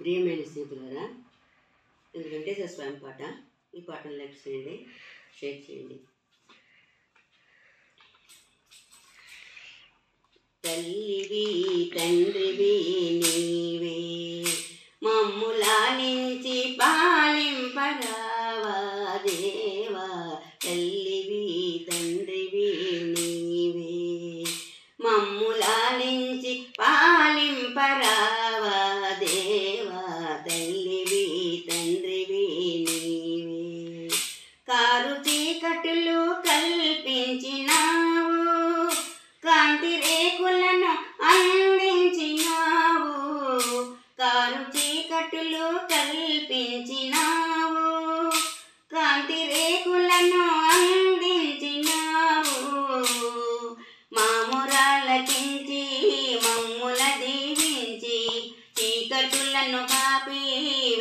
ప్రియమైన స్నేహితులారా, ఇది వెంకటేశ్వర స్వామి పాట. ఈ పాటను లైక్ చేయండి, షేర్ చేయండి. తల్లివి తండ్రివి నీవే, మమ్ములాలించి పాలింపరావా దేవా. తల్లివి తండ్రివి నీవే, మమ్ములాలించి పాలింపరావా దేవా. తల్లివి తండ్రివి నీవే, కారు చీకటులు కల్పించినావు, కాంతి రేకులను అందించినావు. కారు చీకటులు కల్పించినావు, కాంతి రేకులను అందించినావు. మామురాలకించి మమ్ముల దీవించి, చీకటులను కాపి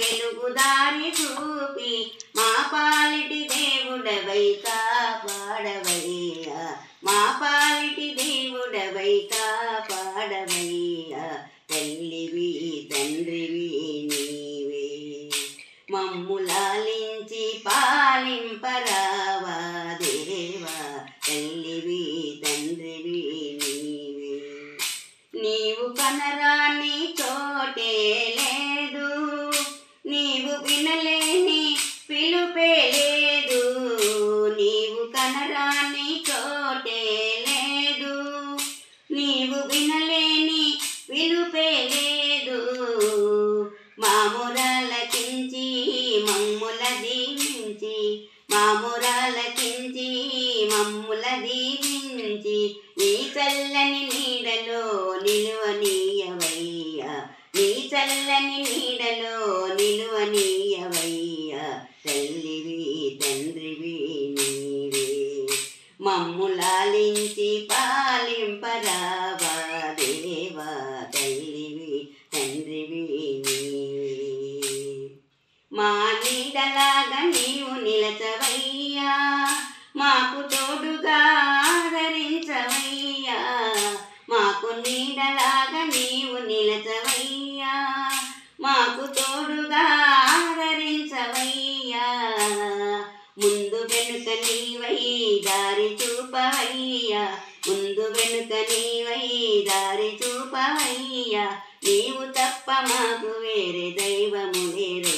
వెలుగుదారి చూపి, మా పాలిటి దేవుడవై కాపాడవయ్యా. మా పాలిటి దేవుడవై కాపాడవయ్యా. తల్లివి తండ్రివి నీవే, మమ్ములాలించి పాలింపరావా దేవా. తల్లివి తండ్రివి నీవే, నీవు కనరాని చోటే లేదు, నీవు వినలేని పిలుపే లేదు. నీవు కనరాని చోటే లేదు, నీవు వినలేని పిలుపే లేదు. మామురాలకించి మమ్ముల దీవించి, మామురాలకించి మమ్ముల దీవించి, నీ చల్లని నీడలో నిలువనీయవయ్యా. నీ చల్లని నీడలో నిలువనీయవయ్యా. తల్లివి తండ్రివి నీవే, మమ్ములాలించి పాలింపరావా దేవా. తల్లివి తండ్రివి నీవే, మా నీడలాగా నీవు నిలచవయ్యా. మాకు తోడుగా ఆదరించవయ్యా. మాకు నీడలాగా నీవు నిలచవయ్యా. మాకు తోడుగా ఆదరించవయ్యా. ముందు వెనుక నీవై దారి చూపవయ్యా. ముందు వెనుక నీవై దారి చూపవయ్యా. నీవు తప్ప మాకు వేరే దైవము లేరు.